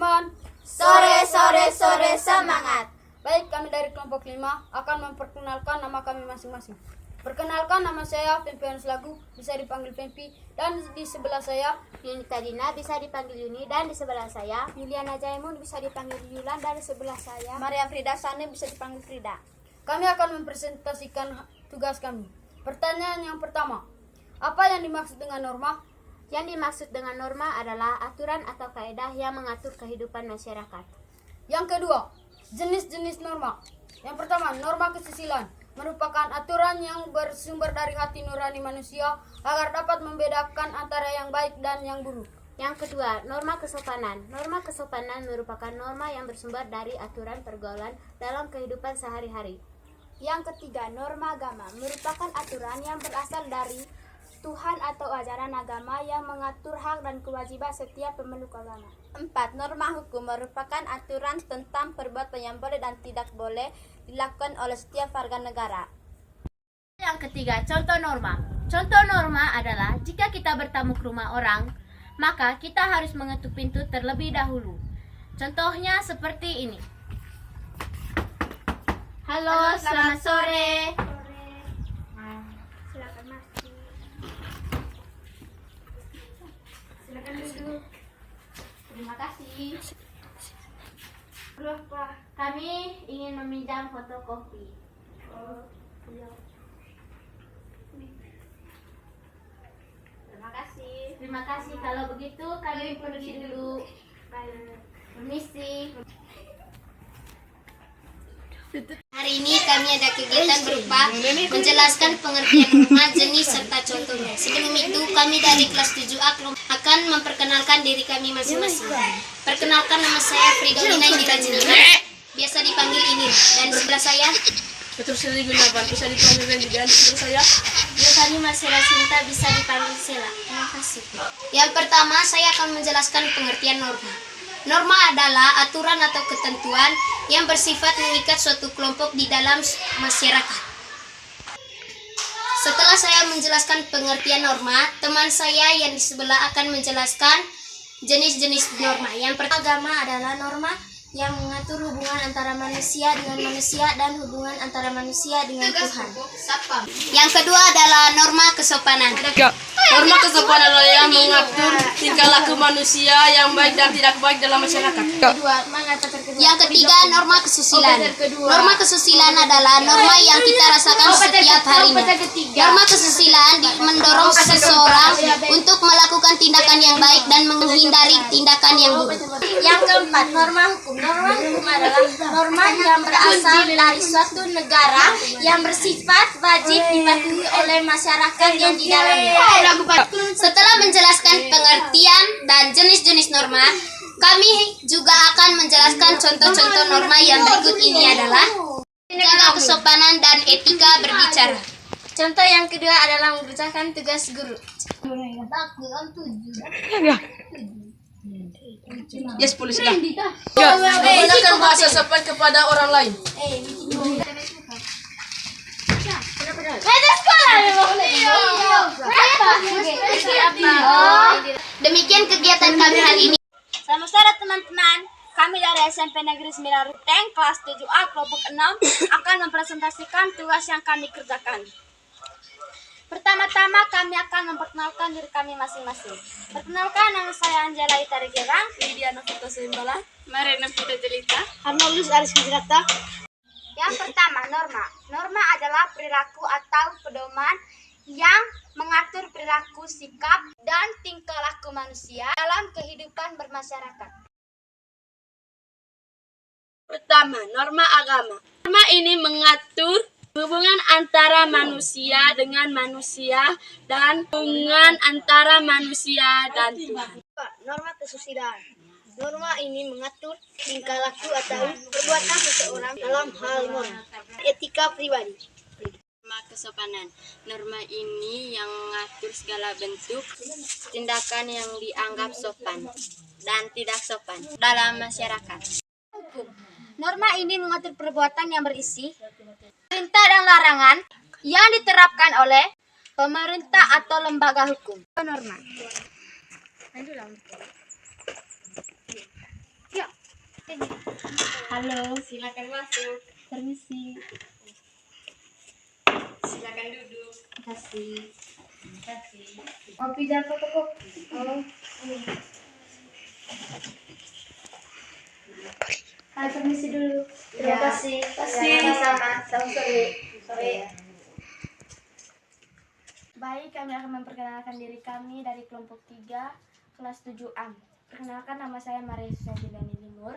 teman-teman. Sore semangat. Baik, kami dari kelompok 5 akan memperkenalkan nama kami masing-masing. Perkenalkan, nama saya Pempian Lagu, bisa dipanggil Pempi, dan di sebelah saya Yunita Dina, bisa dipanggil Yuni, dan di sebelah saya Yuliana Jaimun, bisa dipanggil Yulan, dan di sebelah saya Maria Frida Sane, bisa dipanggil Frida. Kami akan mempresentasikan tugas kami. Pertanyaan yang pertama, apa yang dimaksud dengan norma? Yang dimaksud dengan norma adalah aturan atau kaedah yang mengatur kehidupan masyarakat. Yang kedua, jenis-jenis norma. Yang pertama, norma kesusilaan merupakan aturan yang bersumber dari hati nurani manusia agar dapat membedakan antara yang baik dan yang buruk. Yang kedua, norma kesopanan. Norma kesopanan merupakan norma yang bersumber dari aturan pergaulan dalam kehidupan sehari-hari. Yang ketiga, norma agama merupakan aturan yang berasal dari Tuhan atau ajaran agama yang mengatur hak dan kewajiban setiap pemeluk agama. 4. Norma hukum merupakan aturan tentang perbuatan yang boleh dan tidak boleh dilakukan oleh setiap warga negara. Yang ketiga, contoh norma. Contoh norma adalah jika kita bertamu ke rumah orang, maka kita harus mengetuk pintu terlebih dahulu. Contohnya seperti ini. Halo, selamat sore. Silakan masuk. Silakan duduk. Terima kasih. Kami ingin meminjam fotokopi. Terima kasih. Terima kasih. Kalau begitu kami pergi dulu. Permisi. Hari ini kami ada kegiatan berupa menjelaskan pengertian norma, jenis, serta contohnya. Sebelum itu, kami dari kelas 7A akan memperkenalkan diri kami masing-masing. Perkenalkan, nama saya Frida Lina Indira Jenima, biasa dipanggil Inir. Dan sebelah saya, Petrusili Gunawan, bisa dipanggil Randy. Dan sebelah saya, Yosani Marcela Sinta, bisa dipanggil Sela. Terima kasih. Yang pertama, saya akan menjelaskan pengertian norma. Norma adalah aturan atau ketentuan yang bersifat mengikat suatu kelompok di dalam masyarakat. Setelah saya menjelaskan pengertian norma, teman saya yang di sebelah akan menjelaskan jenis-jenis norma. Yang pertama, agama adalah norma yang mengatur hubungan antara manusia dengan manusia dan hubungan antara manusia dengan Tuhan. Yang kedua adalah norma kesopanan. norma kesopanan adalah yang mengatur tingkah laku manusia yang baik dan tidak baik dalam masyarakat. Yang ketiga, norma kesusilaan. Norma kesusilaan adalah norma yang kita rasakan setiap harinya. Norma kesusilaan mendorong seseorang untuk melakukan tindakan yang baik dan menghindari tindakan yang buruk. Yang keempat, norma hukum. Norma hukum adalah norma yang berasal dari suatu negara yang bersifat wajib dipatuhi oleh masyarakat yang di dalamnya. Setelah menjelaskan pengertian dan jenis-jenis norma, kami juga akan menjelaskan contoh-contoh norma yang berikut ini adalah menjaga kesopanan dan etika berbicara. Contoh yang kedua adalah mengerjakan tugas guru. Yes, polisi dah. Ya, menggunakan bahasa sopan kepada orang lain. Demikian kegiatan kami hari ini. Selamat sore teman-teman. Kami dari SMP Negeri 9 Ruteng, kelas 7A, kelompok 6, akan mempresentasikan tugas yang kami kerjakan. Pertama-tama kami akan memperkenalkan diri kami masing-masing. Perkenalkan, nama saya Anjela Itari Gerang, Lydia Nafita Sembala, Marina Fita Jelita. Arnolus Aris Hijrata. Yang pertama, norma. Norma adalah perilaku atau pedoman yang mengatur perilaku, sikap, dan tingkah laku manusia dalam kehidupan bermasyarakat. Pertama, norma agama. Norma ini mengatur hubungan antara manusia dengan manusia dan hubungan antara manusia dan Tuhan. Norma kesusilaan. Norma ini mengatur tingkah laku atau perbuatan seseorang dalam hal moral, etika pribadi. Norma kesopanan. Norma ini yang mengatur segala bentuk tindakan yang dianggap sopan dan tidak sopan dalam masyarakat. Hukum. Norma ini mengatur perbuatan yang berisi perintah dan larangan yang diterapkan oleh pemerintah atau lembaga hukum. Norma. Ya. Halo, silakan masuk. Permisi. Silakan duduk. Terima kasih. Terima kasih. Kopi jangan fotokopi. Hai, permisi dulu. Terima kasih. Sama-sama. Sore. Baik, kami akan memperkenalkan diri kami dari kelompok 3, kelas 7A. Perkenalkan, nama saya Maria Susantilani Limur.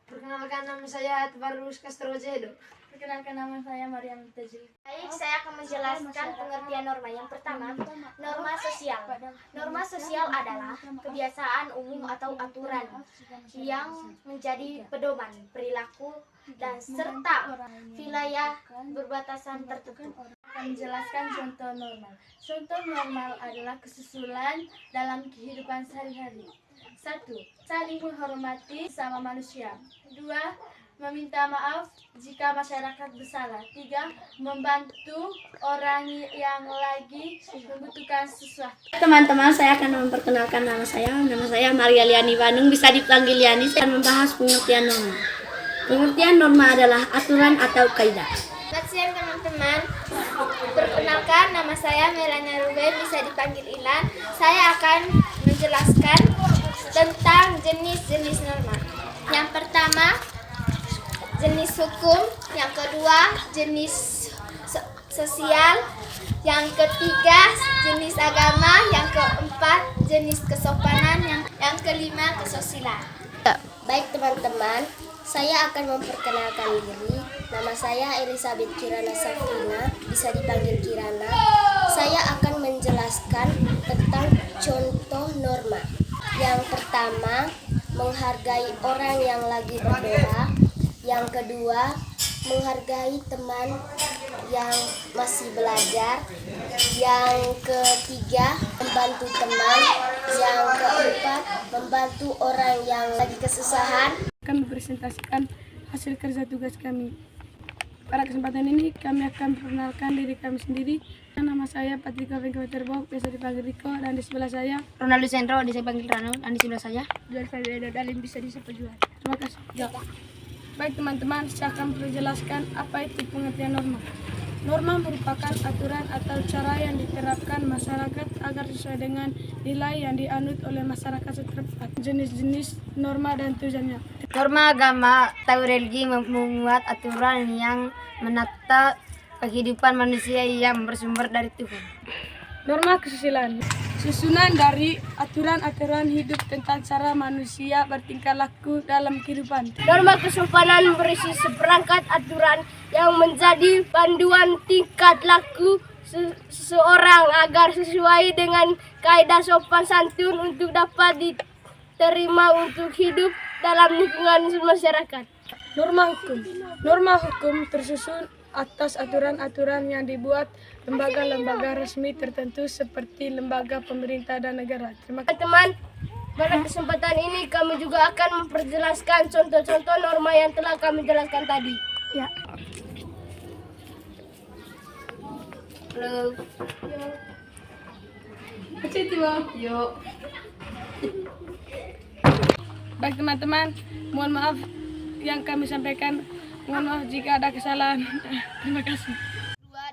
Perkenalkan, nama saya Atbarus Castrojedo. Perkenalkan, nama saya Maria Tajri. Baik, saya akan menjelaskan pengertian norma. Yang pertama, norma sosial. Norma sosial adalah kebiasaan umum atau aturan yang menjadi pedoman perilaku dan serta wilayah berbatasan tertentu. Menjelaskan contoh normal. Contoh normal adalah kesusulan dalam kehidupan sehari-hari. 1. Saling menghormati sama manusia. 2. Meminta maaf jika masyarakat bersalah. 3. Membantu orang yang lagi membutuhkan sesuatu. Teman-teman, saya akan memperkenalkan nama saya. Nama saya Maria Liani Bandung, bisa dipanggil Liani. Saya akan membahas pengertian norma. Pengertian norma adalah aturan atau kaidah. Selamat siang teman-teman. Perkenalkan, nama saya Melania Ruben, bisa dipanggil Ilan. Saya akan menjelaskan tentang jenis-jenis norma. Yang pertama, jenis hukum. Yang kedua, jenis sosial. Yang ketiga, jenis agama. Yang keempat, jenis kesopanan. Yang kelima, kesusilaan. Baik teman-teman, saya akan memperkenalkan diri. Nama saya Elizabeth Kirana Safina, bisa dipanggil Kirana. Saya akan menjelaskan tentang contoh norma. Yang pertama, menghargai orang yang lagi berdoa. Yang kedua, menghargai teman yang masih belajar. Yang ketiga, membantu teman. Yang keempat, membantu orang yang lagi kesusahan. Kami presentasikan hasil kerja tugas kami. Pada kesempatan ini kami akan memperkenalkan diri kami sendiri. Nama saya Patrika Venkawatirbok, biasa dipanggil Riko, dan di sebelah saya Ronaldo Sentro, bisa dipanggil Rano, dan di sebelah saya. Jual saya Edo Dalin, bisa disapa Jual. Terima kasih. Baik teman-teman, saya akan menjelaskan apa itu pengertian norma. Norma merupakan aturan atau cara yang diterapkan masyarakat agar sesuai dengan nilai yang dianut oleh masyarakat setempat. Jenis-jenis norma dan tujuannya. Norma agama atau religi memuat aturan yang menata kehidupan manusia yang bersumber dari Tuhan. Norma kesusilaan, susunan dari aturan-aturan hidup tentang cara manusia bertingkah laku dalam kehidupan. Norma kesopanan berisi seperangkat aturan yang menjadi panduan tingkat laku seseorang agar sesuai dengan kaidah sopan santun untuk dapat diterima untuk hidup dalam lingkungan masyarakat. Norma hukum tersusun atas aturan-aturan yang dibuat lembaga-lembaga resmi tertentu seperti lembaga pemerintah dan negara. Terima kasih. Teman-teman, pada kesempatan ini kami juga akan memperjelaskan contoh-contoh norma yang telah kami jelaskan tadi. Ya. Halo. Yuk. Baik teman-teman, mohon maaf yang kami sampaikan. Mohon maaf jika ada kesalahan. Terima kasih.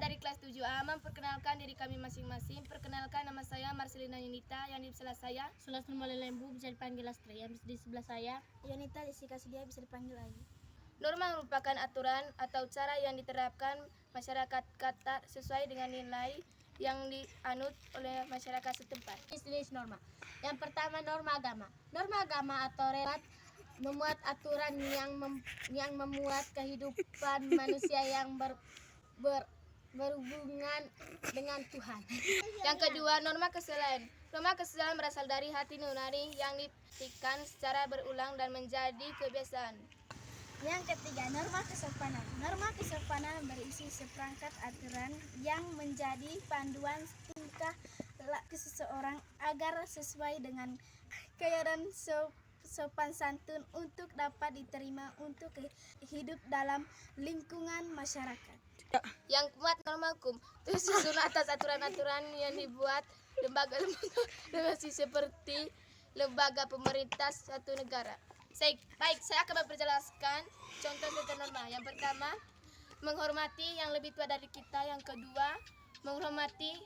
Dari kelas 7A memperkenalkan diri kami masing-masing. Perkenalkan, nama saya Marcelina Yunita, yang di sebelah saya Sulas Nurmala Lembu, bisa dipanggil Astri. Yang di sebelah saya Yanita Jessica Sudia, bisa dipanggil Ayu. Norma merupakan aturan atau cara yang diterapkan masyarakat kata sesuai dengan nilai yang dianut oleh masyarakat setempat. jenis norma. Yang pertama, norma agama. Norma agama atau relat memuat aturan yang memuat kehidupan manusia yang berhubungan dengan Tuhan. Yang kedua, norma kesusilaan. Norma kesusilaan berasal dari hati nurani yang dipraktikkan secara berulang dan menjadi kebiasaan. Yang ketiga, norma kesopanan. Norma kesopanan berisi seperangkat aturan yang menjadi panduan tingkah laku seseorang agar sesuai dengan keadaan sopan santun untuk dapat diterima untuk hidup dalam lingkungan masyarakat. Yang keempat, norma hukum tersusun atas aturan-aturan yang dibuat lembaga-lembaga seperti lembaga pemerintah suatu negara. Baik, saya akan memperjelaskan contoh tata norma. Yang pertama, menghormati yang lebih tua dari kita. Yang kedua, menghormati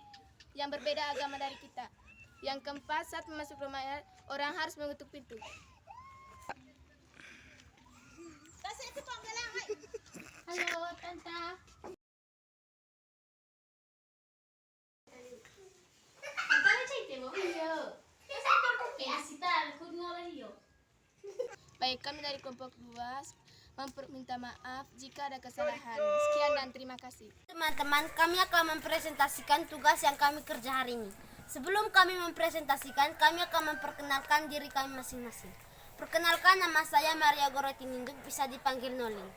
yang berbeda agama dari kita. Yang keempat, saat masuk rumah orang harus mengetuk pintu. Halo, Tante. Baik, kami dari kelompok 2 minta maaf jika ada kesalahan. Sekian dan terima kasih. Teman-teman, kami akan mempresentasikan tugas yang kami kerja hari ini. Sebelum kami mempresentasikan, kami akan memperkenalkan diri kami masing-masing. Perkenalkan, nama saya Maria Gorotininduk, bisa dipanggil Nolin.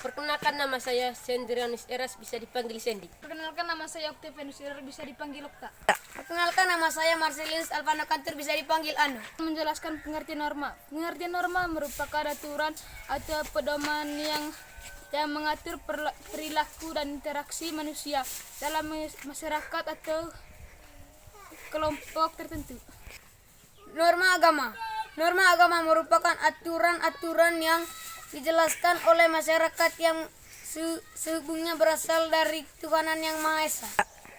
Perkenalkan, nama saya Sendrianis Eras, bisa dipanggil Sendi. Perkenalkan, nama saya Octavianus Irer, bisa dipanggil Okta. Perkenalkan, nama saya Marcelinus Alvano Kantur, bisa dipanggil Ano. Menjelaskan pengertian norma. Pengertian norma merupakan aturan atau pedoman yang mengatur perilaku dan interaksi manusia dalam masyarakat atau kelompok tertentu. Norma agama. Norma agama merupakan aturan-aturan yang dijelaskan oleh masyarakat yang sehubungnya berasal dari Tuhanan Yang Maha Esa.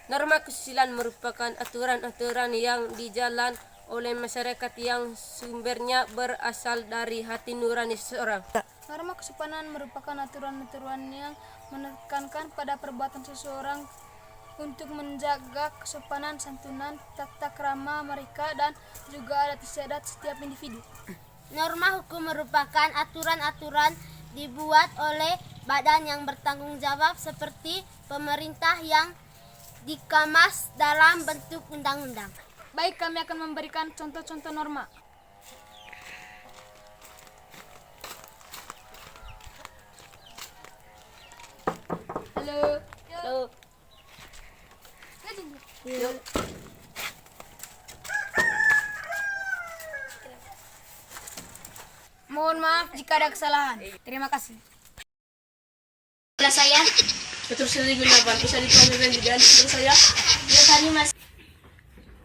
Norma kesusilaan merupakan aturan-aturan yang dijalan oleh masyarakat yang sumbernya berasal dari hati nurani seseorang. Norma kesopanan merupakan aturan-aturan yang menekankan pada perbuatan seseorang untuk menjaga kesopanan, santunan, tata krama mereka, dan juga adat istiadat setiap individu. Norma hukum merupakan aturan-aturan dibuat oleh badan yang bertanggung jawab seperti pemerintah yang dikemas dalam bentuk undang-undang. Baik, kami akan memberikan contoh-contoh norma. Halo. Halo. Yuk. Mohon maaf jika ada kesalahan. Terima kasih. Kelas saya, Betul sekali Gunawan, bisa dipanggil Randy dan betul saya. dia tadi masih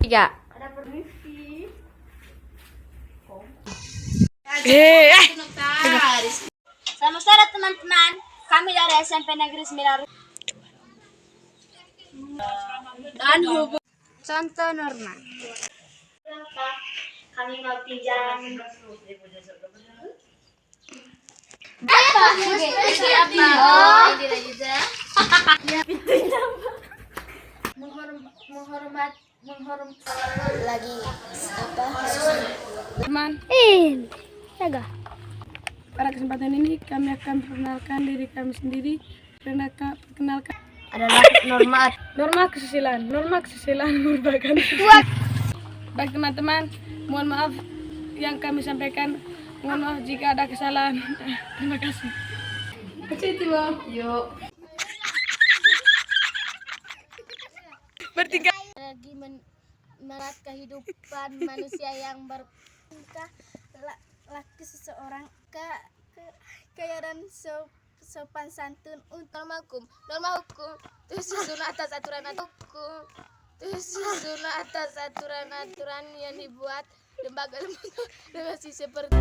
3. Selamat sore teman-teman. Kami dari SMP Negeri 9 Dan hubung Contoh norma. Kami mau pinjam. Teman, pada kesempatan ini kami akan perkenalkan diri kami sendiri. Perkenalkan Adalah norma norma kesusilaan. Norma kesusilaan merupakan baik teman-teman, mohon maaf yang kami sampaikan. Mohon maaf jika ada kesalahan. Terima kasih. Lagi merat kehidupan manusia yang bertingkah laku seseorang kaya dan sopan santun. Norma hukum disusun atas aturan yang dibuat lembaga seperti